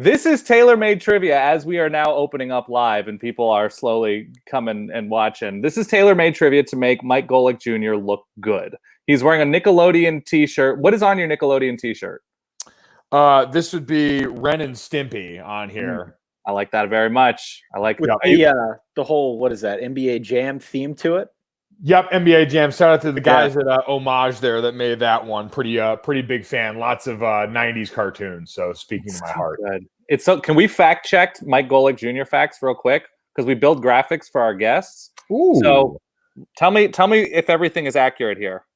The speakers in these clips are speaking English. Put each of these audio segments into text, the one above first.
This is tailor-made trivia as we are now opening up live and people are slowly coming and watching. This is tailor-made trivia to make Mike Golic Jr. look good. He's wearing a Nickelodeon t-shirt. What is on your Nickelodeon t-shirt? This would be Ren and Stimpy on here. I like that very much. I like the whole, what is that, NBA Jam theme to it? Yep, NBA Jam. Shout out to the guys at Homage there that made that one. Pretty big fan. Lots of 90s cartoons. So speaking to my heart. Good. Can we fact check Mike Golic Jr. facts real quick? Because we build graphics for our guests. Ooh. So tell me if everything is accurate here.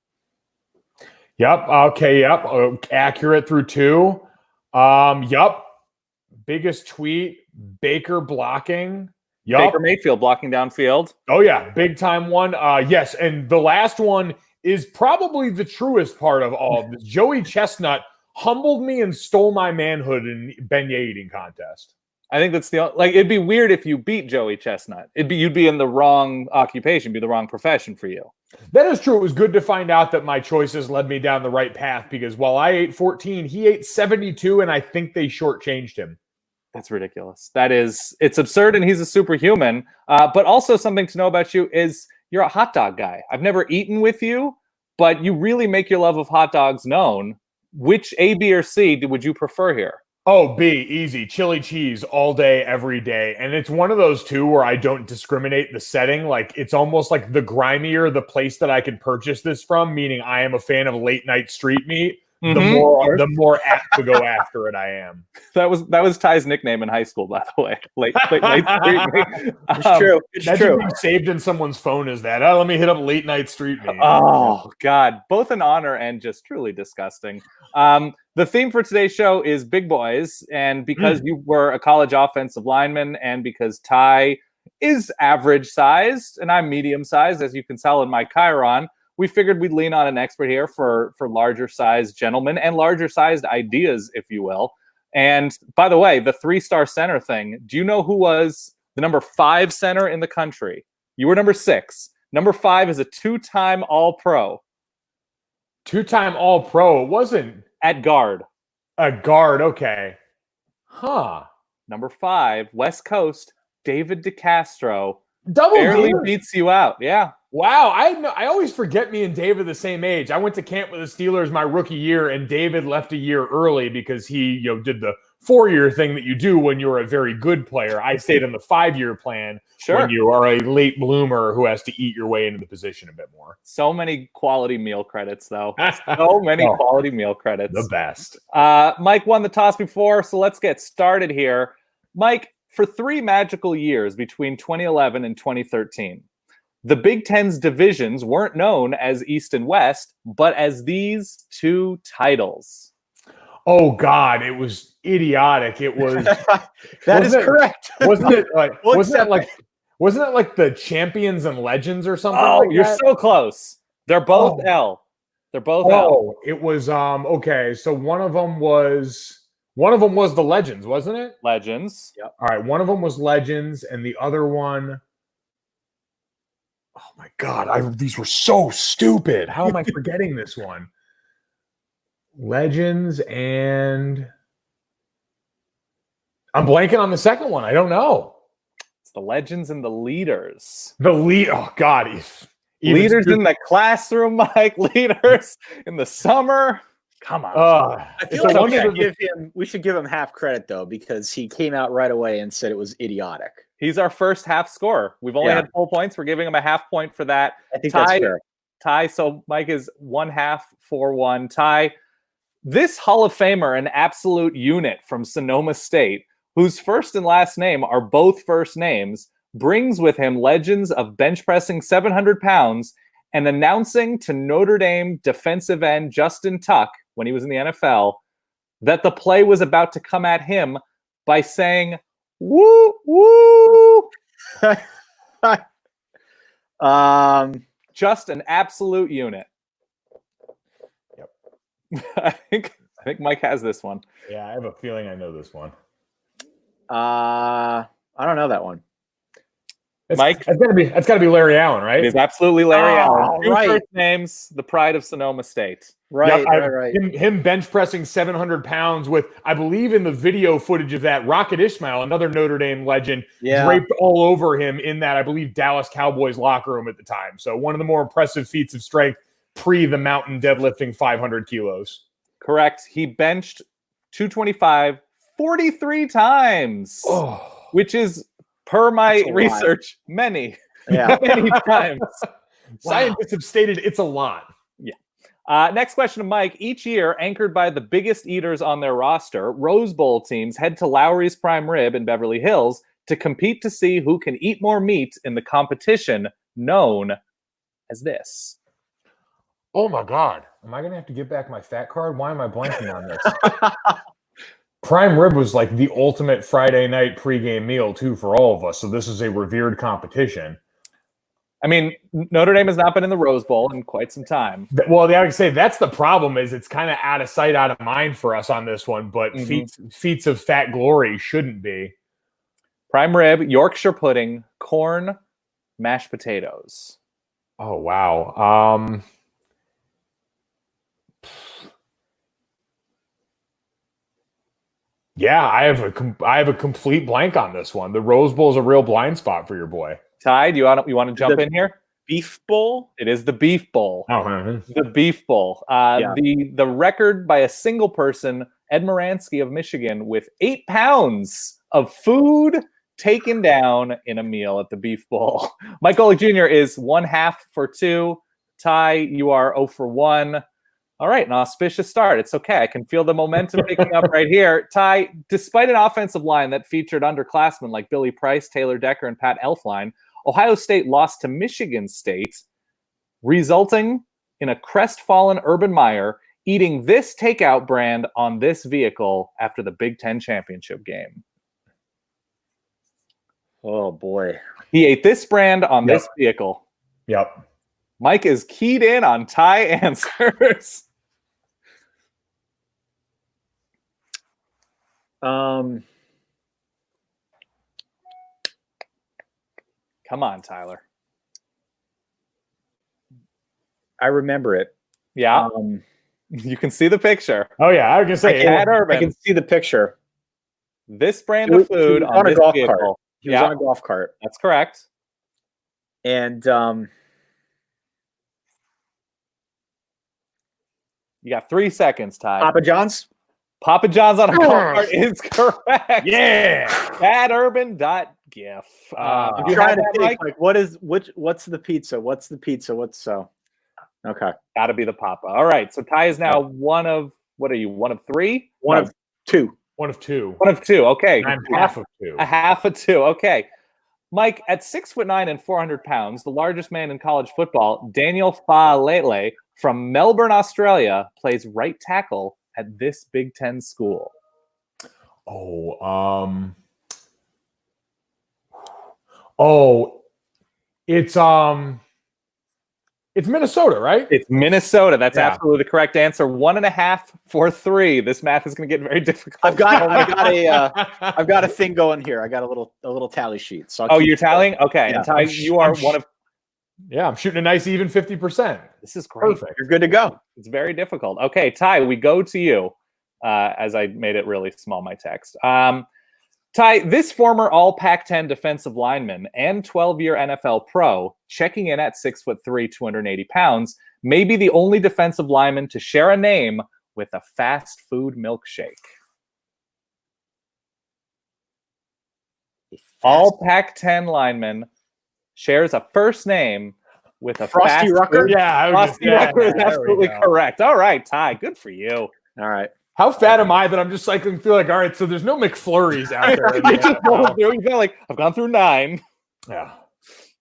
Yep. Okay. Yep. Accurate through 2. Yep. Biggest tweet, Baker blocking. Yep. Baker Mayfield blocking downfield. Oh, yeah. Big time one. Yes. And the last one is probably the truest part of all of this. Joey Chestnut humbled me and stole my manhood in beignet eating contest. I think that's it'd be weird if you beat Joey Chestnut. You'd be in the wrong occupation, be the wrong profession for you. That is true. It was good to find out that my choices led me down the right path because while I ate 14, he ate 72, and I think they shortchanged him. That's ridiculous. It's absurd, and he's a superhuman. But also something to know about you is you're a hot dog guy. I've never eaten with you, but you really make your love of hot dogs known. Which A, B, or C would you prefer here? Oh, B, easy. Chili cheese all day, every day. And it's one of those, too, where I don't discriminate the setting. Like, it's almost like the grimier the place that I can purchase this from, meaning I am a fan of late-night street meat, the more apt to go after it I am. That was Ty's nickname in high school, by the way. Late night street meat. It's true. It's true. Saved in someone's phone is that. Let me hit up late night street meat. Oh, God. Both an honor and just truly disgusting. The theme for today's show is big boys. And because you were a college offensive lineman and because Ty is average sized and I'm medium sized, as you can tell in my chyron, we figured we'd lean on an expert here for larger sized gentlemen and larger sized ideas, if you will. And by the way, the 3-star center thing, do you know who was the number 5 center in the country? You were number 6. Number 5 is a 2-time All-Pro. 2-time All-Pro. It wasn't at guard. A guard, okay. Huh. Number 5, West Coast, David DeCastro. Double barely beats you out. Yeah. Wow. I always forget me and David the same age. I went to camp with the Steelers my rookie year, and David left a year early because he did the 4-year thing that you do when you're a very good player. I stayed on the 5-year plan when you are a late bloomer who has to eat your way into the position a bit more. So many quality meal credits, though. So many quality meal credits. The best. Mike won the toss before, so let's get started here. Mike, for 3 magical years between 2011 and 2013, the Big Ten's divisions weren't known as East and West, but as these 2 titles. Oh, God, it was idiotic. It was that is correct. Wasn't it like the Champions and Legends or something? Oh, like you're that? so close. They're both L. They're both L. Oh, it was okay. So one of them was the Legends, wasn't it? Legends. Yep. All right, one of them was Legends, and the other one. Oh my God, these were so stupid. How am I forgetting this one? Legends and I'm blanking on the second one. I don't know. It's the Legends and the Leaders. Oh God. Leaders in the classroom, Mike. Leaders in the summer. Come on. I feel like we should give him half credit, though, because he came out right away and said it was idiotic. He's our first half scorer. We've only had full points. We're giving him a half point for that. I think that's fair. Ty, so Mike is 1/2 4-1. Ty, this Hall of Famer, an absolute unit from Sonoma State, whose first and last name are both first names, brings with him legends of bench pressing 700 pounds and announcing to Notre Dame defensive end Justin Tuck, when he was in the NFL, that the play was about to come at him by saying, "Woo, woo." Just an absolute unit. Yep. I think Mike has this one. Yeah, I have a feeling I know this one. I don't know that one. Mike? That's gotta be Larry Allen, right? It is absolutely Larry Allen. Two right. first names, the pride of Sonoma State. Right, Yep, right. Him bench pressing 700 pounds with, I believe in the video footage of that, Rocket Ismail, another Notre Dame legend, draped all over him in that, I believe, Dallas Cowboys locker room at the time. So one of the more impressive feats of strength pre the mountain deadlifting 500 kilos. Correct. He benched 225 43 times, which is, per my research, many times. Scientists have stated it's a lot. Next question to Mike. Each year, anchored by the biggest eaters on their roster, Rose Bowl teams head to Lowry's Prime Rib in Beverly Hills to compete to see who can eat more meat in the competition known as this. Oh my God. Am I going to have to get back my fat card? Why am I blanking on this? Prime Rib was like the ultimate Friday night pregame meal, too, for all of us. So this is a revered competition. I mean, Notre Dame has not been in the Rose Bowl in quite some time. Well, I would say that's the problem, is it's kind of out of sight, out of mind for us on this one, but feats of fat glory shouldn't be. Prime rib, Yorkshire pudding, corn, mashed potatoes. Oh, wow. Yeah, I have a complete blank on this one. The Rose Bowl is a real blind spot for your boy. Ty, you want to jump in here? Beef bowl? It is the beef bowl. Oh, the beef bowl. The record by a single person, Ed Moransky of Michigan, with 8 pounds of food taken down in a meal at the beef bowl. Mike Golic Jr. is 1/2 for 2. Ty, you are 0 for 1. All right, an auspicious start. It's okay. I can feel the momentum picking up right here. Ty, despite an offensive line that featured underclassmen like Billy Price, Taylor Decker, and Pat Elflein, Ohio State lost to Michigan State, resulting in a crestfallen Urban Meyer eating this takeout brand on this vehicle after the Big Ten championship game. Oh, boy. He ate this brand on this vehicle. Yep. Mike is keyed in on Ty answers. Come on, Tyler. I remember it. Yeah. You can see the picture. Oh, yeah. I was going to say, I can see the picture. This brand of food on this vehicle. Cart. He was on a golf cart. That's correct. And you got 3 seconds, Ty. Papa John's? Papa John's on a golf cart is correct. Yeah. Badurban.gif. I'm trying to think, like, what's the pizza? What's the pizza? Okay. Got to be the Papa. All right. So Ty is now one of, what are you, 1 of 3? One of two. 1 of 2. 1 of 2. Okay. I'm 1/2 of 2. 1/2 of 2. Okay. Mike, at 6'9" and 400 pounds, the largest man in college football, Daniel Faalele from Melbourne, Australia, plays right tackle at this Big Ten school. It's Minnesota, right? It's Minnesota. That's absolutely the correct answer. 1.5 for 3. This math is going to get very difficult. I've got a thing going here. I got a little tally sheet. So you're tallying? Okay. Yeah. And Ty, you are one of. Yeah, I'm shooting a nice even 50%. This is great. Perfect. You're good to go. It's very difficult. Okay, Ty, we go to you. As I made it really small, my text. Ty, this former all Pac-10 defensive lineman and 12-year NFL pro, checking in at 6'3", 280 pounds, may be the only defensive lineman to share a name with a fast food milkshake. All Pac-10 lineman shares a first name with a Frosty Rucker. Yeah, Frosty Rucker is absolutely correct. All right, Ty, good for you. All right. How fat am I that I'm just cycling through like, all right, so there's no McFlurries out there. You feel like I've gone through 9. Yeah.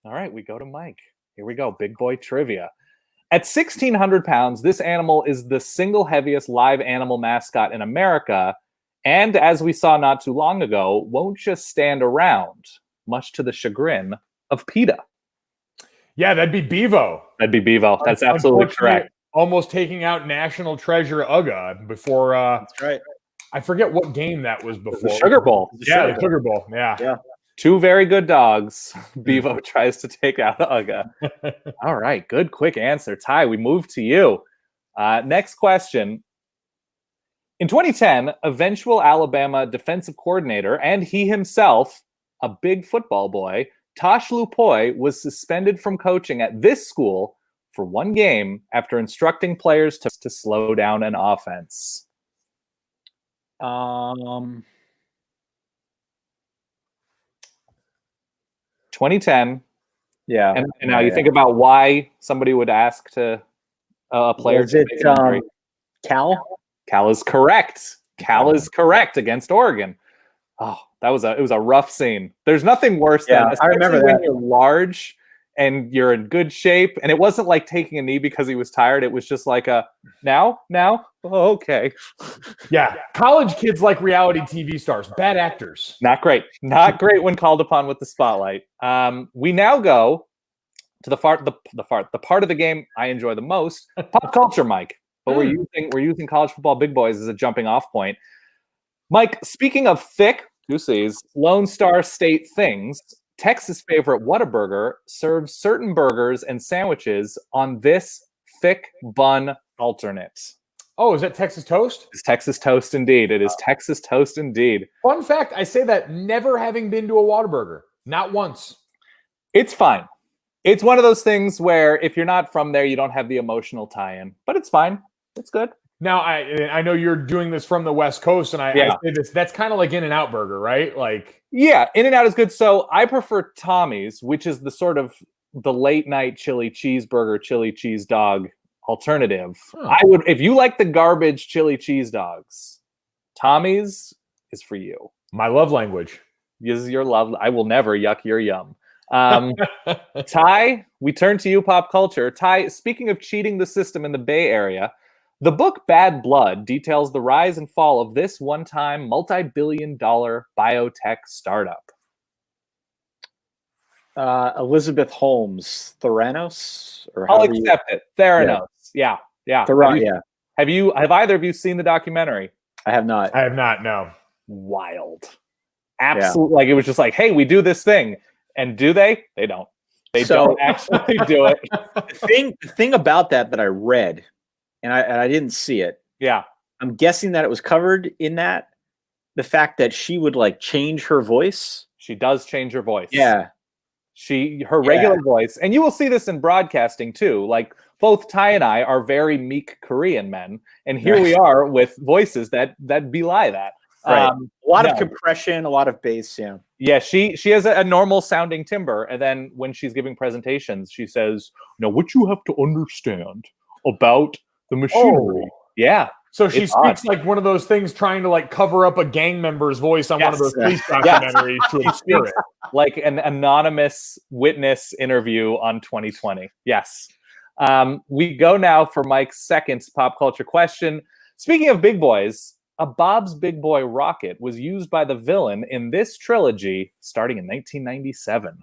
All right, we go to Mike. Here we go. Big boy trivia. At 1,600 pounds, this animal is the single heaviest live animal mascot in America. And as we saw not too long ago, won't just stand around, much to the chagrin of PETA. Yeah, that'd be Bevo. That'd be Bevo. That's absolutely correct. Almost taking out national treasure Uga before. That's right. I forget what game that was before. The Sugar Bowl. The Sugar Bowl. Yeah. Two very good dogs. Bevo tries to take out Uga. All right, good, quick answer. Ty, we move to you. Next question. In 2010, eventual Alabama defensive coordinator and he himself, a big football boy, Tosh Lupoi, was suspended from coaching at this school for one game after instructing players to slow down an offense. 2010. Yeah. And now you think about why somebody would ask to a player Was to it make an injury. Cal? Cal is correct. Cal is correct against Oregon. Oh, it was a rough scene. There's nothing worse than, I remember especially when that. you're large and you're in good shape. And it wasn't like taking a knee because he was tired. It was just like now, oh, okay. Yeah, college kids like reality TV stars, bad actors. Not great. Not great when called upon with the spotlight. We now go to the part of the game I enjoy the most, pop culture, Mike. But we're using college football big boys as a jumping off point. Mike, speaking of thick, two C's, Lone Star State things, Texas favorite Whataburger serves certain burgers and sandwiches on this thick bun alternate. Oh, is that Texas toast? It's Texas toast indeed. It is Texas toast indeed. Fun fact, I say that never having been to a Whataburger. Not once. It's fine. It's one of those things where if you're not from there, you don't have the emotional tie-in. But it's fine. It's good. Now, I know you're doing this from the West Coast, and I say this. That's kind of like In-N-Out Burger, right? Yeah, In-N-Out is good. So I prefer Tommy's, which is the sort of the late night chili cheeseburger, chili cheese dog alternative. I would, if you like the garbage chili cheese dogs, Tommy's is for you. My love language. This is your love. I will never yuck your yum. Ty, we turn to you, pop culture. Ty, speaking of cheating the system in the Bay Area, the book Bad Blood details the rise and fall of this one-time multi-billion-dollar biotech startup. Elizabeth Holmes, Theranos, or I'll accept it. Theranos. Yeah. Have either of you seen the documentary? I have not. I have not. No. Wild. Absolutely. Like it was just like, hey, we do this thing, and do they? They don't. They don't actually do it. The thing about that I read, and I didn't see it. Yeah. I'm guessing that it was covered in that. The fact that she would like change her voice. She does change her voice. Yeah. Her regular voice, and you will see this in broadcasting too. Like both Ty and I are very meek Korean men, and here we are with voices that belie that. Right. A lot of compression, a lot of bass. Yeah. Yeah. She has a normal sounding timbre, and then when she's giving presentations, she says, "Now, what you have to understand about the machinery." Yeah. So she speaks like one of those things trying to like cover up a gang member's voice on one of those police documentaries to obscure it. Like an anonymous witness interview on 2020. Yes. We go now for Mike's second pop culture question. Speaking of big boys, a Bob's Big Boy rocket was used by the villain in this trilogy starting in 1997.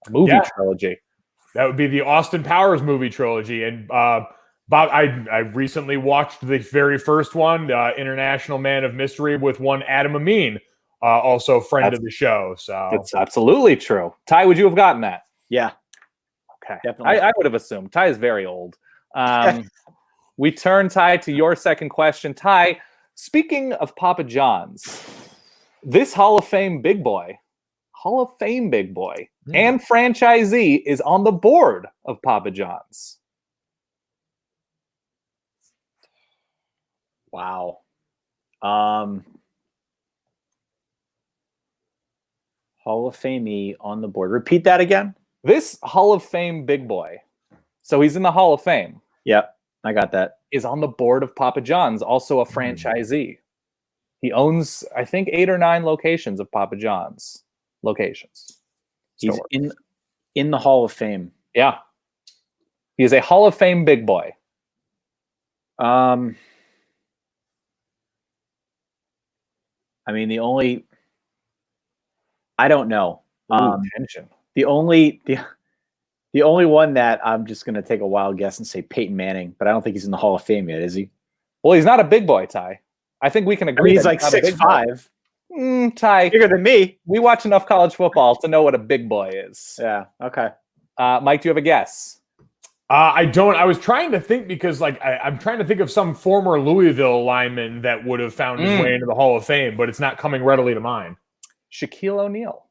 A movie trilogy. That would be the Austin Powers movie trilogy. And Bob, I recently watched the very first one, International Man of Mystery, with one Adam Amin, also friend of the show. So it's absolutely true. Ty, would you have gotten that? Yeah. Okay. Definitely. I would have assumed. Ty is very old. We turn, Ty, to your second question. Ty, speaking of Papa John's, this Hall of Fame big boy, and franchisee is on the board of Papa John's. Wow. Hall of Fame on the board. Repeat that again. This Hall of Fame big boy, so he's in the Hall of Fame. Yep, I got that. Is on the board of Papa John's, also a franchisee. He owns, I think, 8 or 9 locations of Papa John's locations. He's in the Hall of Fame. Yeah. He is a Hall of Fame big boy. I mean, I don't know. Tension. The only one that I'm just going to take a wild guess and say Peyton Manning, but I don't think he's in the Hall of Fame yet, is he? Well, he's not a big boy, Ty. I think we can agree. I mean, he's like 6'5". Ty, Bigger than me. we watch enough college football to know what a big boy is. Yeah. Okay. Mike, do you have a guess? I don't. I was trying to think because, like, I'm trying to think of some former Louisville lineman that would have found his way into the Hall of Fame, but it's not coming readily to mind. Shaquille O'Neal.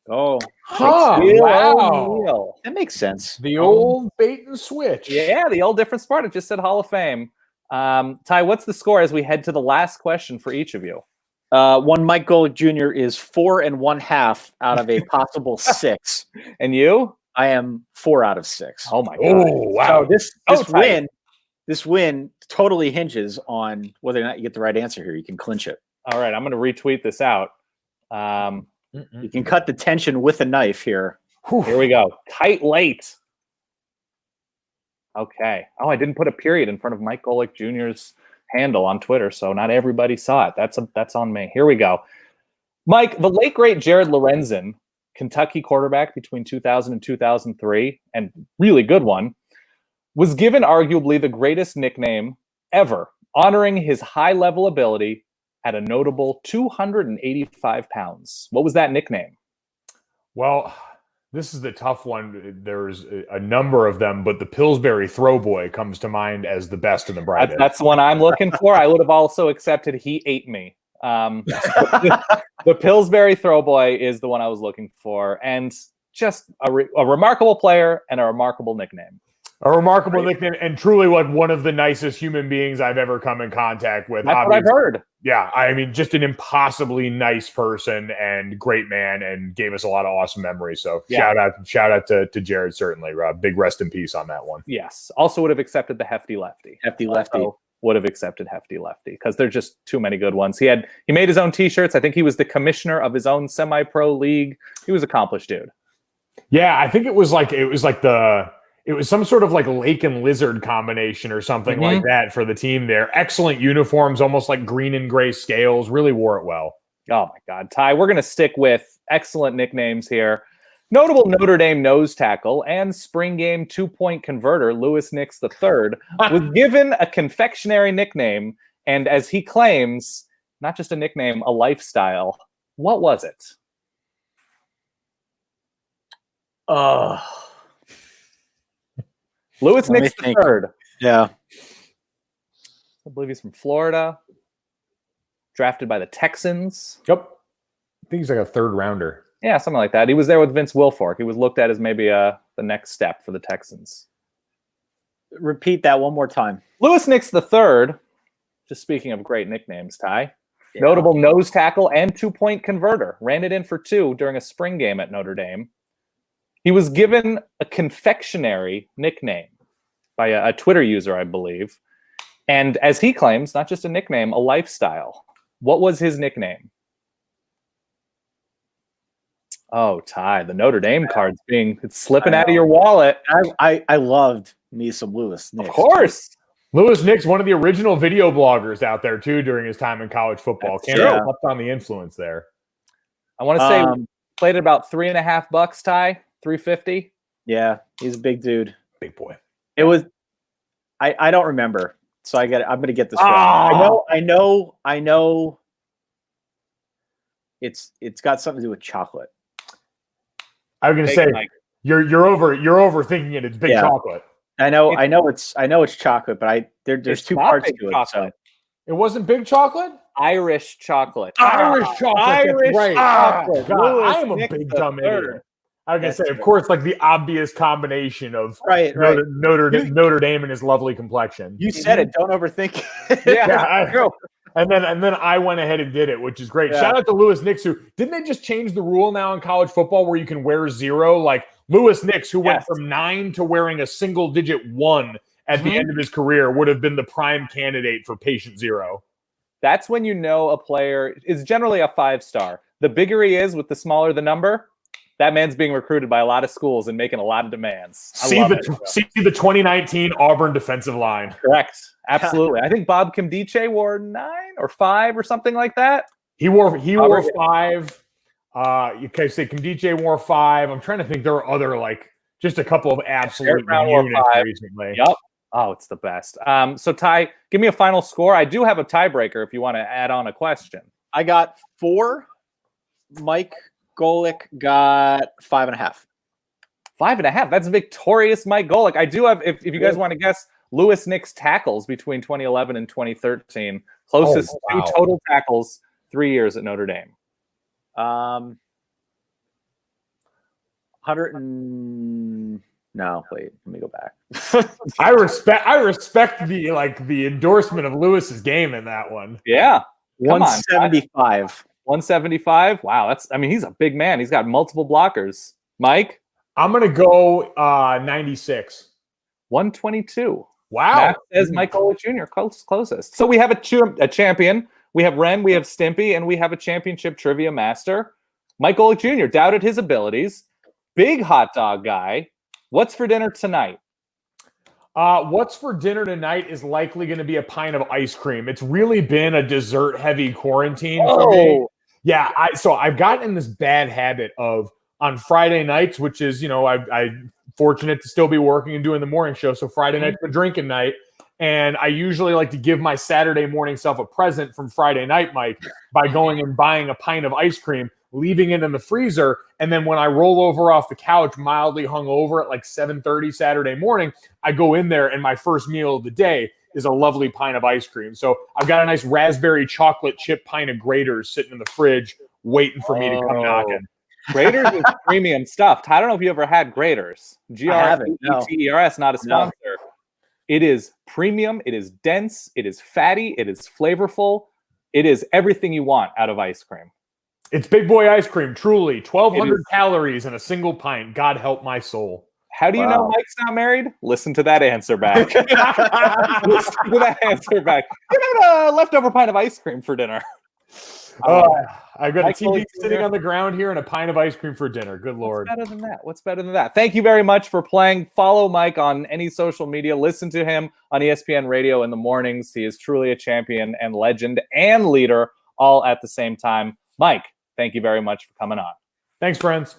Oh, O'Neal. that makes sense. The old bait and switch. Yeah, the old different spot. It just said Hall of Fame. Ty, what's the score as we head to the last question for each of you? One Mike Golic Jr. is 4 1/2 out of a possible 6. And you? I am 4 out of 6. Oh my god! Oh wow! So this win totally hinges on whether or not you get the right answer here. You can clinch it. All right, I'm going to retweet this out. You can cut the tension with a knife here. Here we go. Tight late. Okay. Oh, I didn't put a period in front of Mike Golic Jr.'s handle on Twitter, so not everybody saw it. That's on me. Here we go. Mike, the late great Jared Lorenzen, Kentucky quarterback between 2000 and 2003, and really good one, was given arguably the greatest nickname ever, honoring his high-level ability at a notable 285 pounds. What was that nickname? Well, this is the tough one. There's a number of them, but the Pillsbury Throwboy comes to mind as the best in the brightest. That's the one I'm looking for. I would have also accepted He Ate Me. The Pillsbury Throwboy is the one I was looking for, and just a remarkable player and a remarkable nickname. A remarkable nickname, and truly like one of the nicest human beings I've ever come in contact with. That's what I've heard. Yeah, I mean, just an impossibly nice person and great man, and gave us a lot of awesome memories. So shout out to Jared, certainly. Big rest in peace on that one. Yes. Also would have accepted the Hefty Lefty. Hefty Lefty. Also would have accepted Hefty Lefty because there's just too many good ones. He made his own T-shirts. I think he was the commissioner of his own semi-pro league. He was an accomplished dude. Yeah, I think it was some sort of like lake and lizard combination or something like that for the team there. Excellent uniforms, almost like green and gray scales. Really wore it well. Oh my God, Ty, we're going to stick with excellent nicknames here. Notable Notre Dame nose tackle and spring game 2-point converter Louis Nix III was given a confectionery nickname, and as he claims, not just a nickname, a lifestyle. What was it? Louis Nix III. Yeah. I believe he's from Florida. Drafted by the Texans. Yep. I think he's like a third rounder. Yeah, something like that. He was there with Vince Wilfork. He was looked at as maybe the next step for the Texans. Repeat that one more time. Louis Nix III, just speaking of great nicknames, Ty. Yeah. Notable nose tackle and 2-point converter. Ran it in for 2 during a spring game at Notre Dame. He was given a confectionery nickname by a Twitter user, I believe. And as he claims, not just a nickname, a lifestyle. What was his nickname? Oh, Ty, the Notre Dame card's it's slipping out of your wallet. I loved me some Louis Nix. Of course. Louis Nix, one of the original video bloggers out there, too, during his time in college football. Can't help on the influence there. I want to say played at about $3.50, Ty. $3.50. Yeah, he's a big dude. Big boy. It was. I don't remember, so I'm gonna get this wrong. I know. It's got something to do with chocolate. I was gonna say you're overthinking it. It's big chocolate. I know it's chocolate, but there's 2 parts to it. So. It wasn't big chocolate. Irish chocolate. Irish chocolate. Irish chocolate. God, I am a big dumb idiot. I was going to say, of course, like the obvious combination of Notre Dame and his lovely complexion. You said it. Don't overthink it. Yeah. And then I went ahead and did it, which is great. Yeah. Shout out to Louis Nix, who didn't they just change the rule now in college football where you can wear 0? Like Louis Nix, who went from 9 to wearing a single-digit 1 at the end of his career, would have been the prime candidate for patient 0. That's when you know a player is generally a 5-star. The bigger he is with the smaller the number, that man's being recruited by a lot of schools and making a lot of demands. See the 2019 Auburn defensive line. Correct. Absolutely. I think Bob Kimdiche wore 9 or 5 or something like that. He wore 5. You can say Kimdiche wore 5. I'm trying to think. There are other just a couple of absolute units recently. Yep. Oh, it's the best. So Ty, give me a final score. I do have a tiebreaker if you want to add on a question. I got 4. Mike Golic got 5.5. 5.5. That's victorious Mike Golic. I do have, if you guys want to guess, Lewis Nick's tackles between 2011 and 2013. Closest two total tackles, 3 years at Notre Dame. 100 and no, wait, let me go back. I respect the endorsement of Lewis's game in that one. Yeah. 175. 175. Wow, he's a big man. He's got multiple blockers. Mike? I'm gonna go 96. 122. Wow. That says Mike Golic Jr. Closest. So we have a champion. We have Ren, we have Stimpy, and we have a championship trivia master. Mike Golic Jr. doubted his abilities. Big hot dog guy. What's for dinner tonight? What's for dinner tonight is likely going to be a pint of ice cream. It's really been a dessert-heavy quarantine for me. Yeah, I've gotten in this bad habit of on Friday nights, which is, I'm fortunate to still be working and doing the morning show. So Friday night's the drinking night. And I usually like to give my Saturday morning self a present from Friday night, Mike, by going and buying a pint of ice cream, leaving it in the freezer. And then when I roll over off the couch, mildly hungover at like 7:30 Saturday morning, I go in there and my first meal of the day is a lovely pint of ice cream. So I've got a nice raspberry chocolate chip pint of Graters sitting in the fridge waiting for me to come knocking. Graters is premium stuff. I don't know if you ever had Graters. Graters, not a sponsor. No. It is premium. It is dense. It is fatty. It is flavorful. It is everything you want out of ice cream. It's big boy ice cream, truly. 1,200 calories in a single pint. God help my soul. How do you know Mike's not married? Listen to that answer back. Listen to that answer back. Get out a leftover pint of ice cream for dinner. I got a TV sitting on the ground here and a pint of ice cream for dinner. Good Lord. What's better than that? Thank you very much for playing. Follow Mike on any social media. Listen to him on ESPN Radio in the mornings. He is truly a champion and legend and leader all at the same time. Mike, thank you very much for coming on. Thanks, friends.